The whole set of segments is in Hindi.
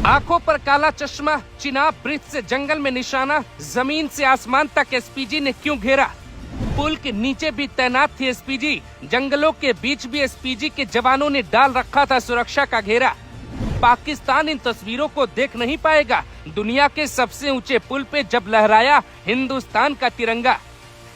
आंखों पर काला चश्मा, चिनाब ब्रिज से जंगल में निशाना, जमीन से आसमान तक एसपीजी ने क्यों घेरा? पुल के नीचे भी तैनात थी एसपीजी, जंगलों के बीच भी एसपीजी के जवानों ने डाल रखा था सुरक्षा का घेरा। पाकिस्तान इन तस्वीरों को देख नहीं पाएगा। दुनिया के सबसे ऊंचे पुल पे जब लहराया हिंदुस्तान का तिरंगा।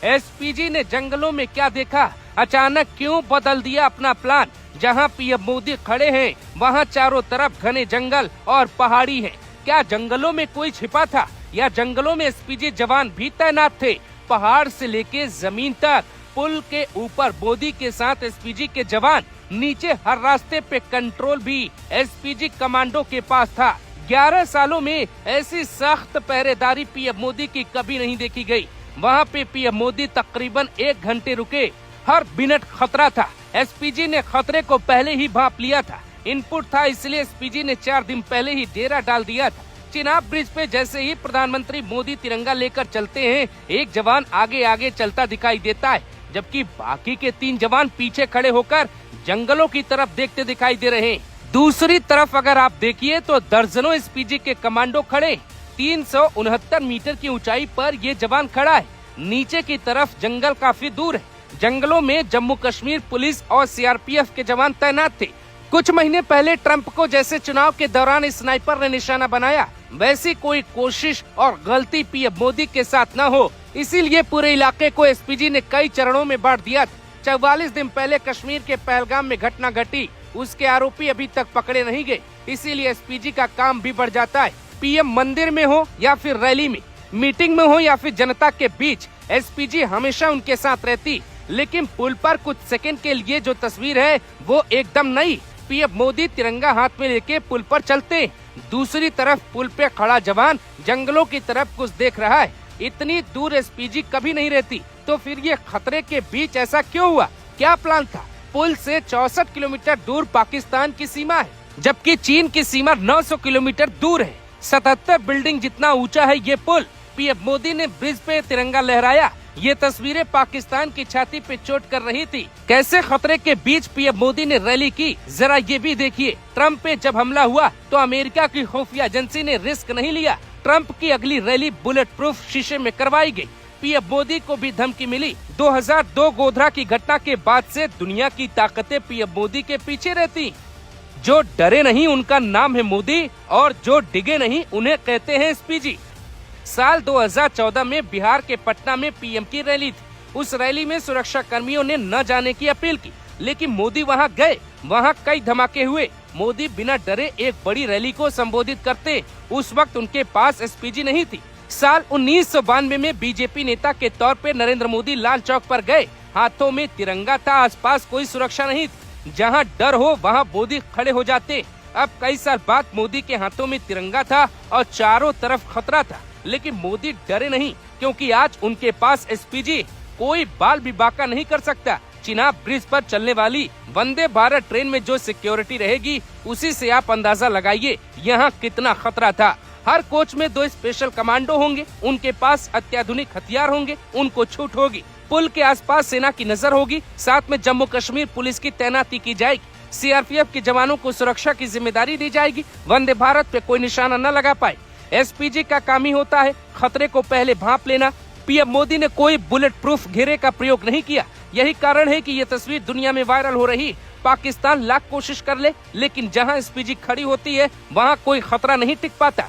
एसपीजी ने जंगलों में क्या देखा? अचानक क्यों बदल दिया अपना प्लान? जहां पीएम मोदी खड़े हैं वहां चारों तरफ घने जंगल और पहाड़ी है। क्या जंगलों में कोई छिपा था या जंगलों में एसपीजी जवान भी तैनात थे? पहाड़ से लेके जमीन तक पुल के ऊपर मोदी के साथ एसपीजी के जवान, नीचे हर रास्ते पे कंट्रोल भी एसपीजी कमांडो के पास था। 11 सालों में ऐसी सख्त पहरेदारी पीएम मोदी की कभी नहीं देखी गई। वहाँ पे पीएम मोदी तकरीबन 1 घंटे रुके। हर मिनट खतरा था। एसपीजी ने खतरे को पहले ही भांप लिया था। इनपुट था, इसलिए एसपीजी ने 4 दिन पहले ही डेरा डाल दिया था। चिनाब ब्रिज पे जैसे ही प्रधानमंत्री मोदी तिरंगा लेकर चलते हैं, एक जवान आगे आगे चलता दिखाई देता है, जबकि बाकी के 3 जवान पीछे खड़े होकर जंगलों की तरफ देखते दिखाई दे रहे हैं। दूसरी तरफ अगर आप देखिए तो दर्जनों एसपीजी के कमांडो खड़े। 369 मीटर की ऊंचाई पर ये जवान खड़ा है। नीचे की तरफ जंगल काफी दूर है। जंगलों में जम्मू कश्मीर पुलिस और सीआरपीएफ के जवान तैनात थे। कुछ महीने पहले ट्रंप को जैसे चुनाव के दौरान स्नाइपर ने निशाना बनाया, वैसी कोई कोशिश और गलती पीएम मोदी के साथ न हो, इसीलिए पूरे इलाके को एसपीजी ने कई चरणों में बांट दिया था। 44 दिन पहले कश्मीर के पहलगाम में घटना घटी, उसके आरोपी अभी तक पकड़े नहीं गए, इसीलिए एसपीजी का काम भी बढ़ जाता है। पीएम मंदिर में हो या फिर रैली में, मीटिंग में हो या फिर जनता के बीच, एसपीजी हमेशा उनके साथ रहती। लेकिन पुल पर कुछ सेकंड के लिए जो तस्वीर है वो एकदम नई। पीएम मोदी तिरंगा हाथ में लेके पुल पर चलते, दूसरी तरफ पुल पे खड़ा जवान जंगलों की तरफ कुछ देख रहा है। इतनी दूर एसपीजी कभी नहीं रहती, तो फिर ये खतरे के बीच ऐसा क्यों हुआ? क्या प्लान था? पुल से 64 किलोमीटर दूर पाकिस्तान की सीमा है, जबकि चीन की सीमा 900 किलोमीटर दूर है। 77 बिल्डिंग जितना ऊंचा है ये पुल। पीएम मोदी ने ब्रिज पे तिरंगा लहराया। ये तस्वीरें पाकिस्तान की छाती पे चोट कर रही थी। कैसे खतरे के बीच पीएम मोदी ने रैली की, जरा ये भी देखिए। ट्रंप पे जब हमला हुआ तो अमेरिका की खुफिया एजेंसी ने रिस्क नहीं लिया। ट्रंप की अगली रैली बुलेट प्रूफ शीशे में करवाई गई। पीएम मोदी को भी धमकी मिली। 2002 गोधरा की घटना के बाद से दुनिया की ताकतें पीएम मोदी के पीछे रहती। जो डरे नहीं उनका नाम है मोदी, और जो डिगे नहीं उन्हें कहते हैं एसपीजी। साल 2014 में बिहार के पटना में पीएम की रैली थी। उस रैली में सुरक्षा कर्मियों ने न जाने की अपील की, लेकिन मोदी वहां गए। वहां कई धमाके हुए। मोदी बिना डरे एक बड़ी रैली को संबोधित करते। उस वक्त उनके पास एसपीजी नहीं थी। साल 1992 में बीजेपी नेता के तौर पे नरेंद्र मोदी लाल चौक पर गए। हाथों में तिरंगा था, आसपास कोई सुरक्षा नहीं थी। जहाँ डर हो वहाँ मोदी खड़े हो जाते। अब कई साल बाद मोदी के हाथों में तिरंगा था और चारों तरफ खतरा था, लेकिन मोदी डरे नहीं, क्योंकि आज उनके पास एसपीजी। कोई बाल भी बाका नहीं कर सकता। चिनाब ब्रिज पर चलने वाली वंदे भारत ट्रेन में जो सिक्योरिटी रहेगी, उसी से आप अंदाजा लगाइए यहाँ कितना खतरा था। हर कोच में 2 स्पेशल कमांडो होंगे, उनके पास अत्याधुनिक हथियार होंगे, उनको छूट होगी। पुल के आसपास सेना की नजर होगी, साथ में जम्मू कश्मीर पुलिस की तैनाती की जाएगी। सीआरपीएफ के जवानों को सुरक्षा की जिम्मेदारी दी जाएगी। वंदे भारत पे कोई निशाना न लगा पाए। एसपीजी का काम ही होता है खतरे को पहले भांप लेना। पीएम मोदी ने कोई बुलेट प्रूफ घेरे का प्रयोग नहीं किया। यही कारण है कि ये तस्वीर दुनिया में वायरल हो रही। पाकिस्तान लाख कोशिश कर ले, लेकिन जहां एसपीजी खड़ी होती है वहां कोई खतरा नहीं टिक पाता।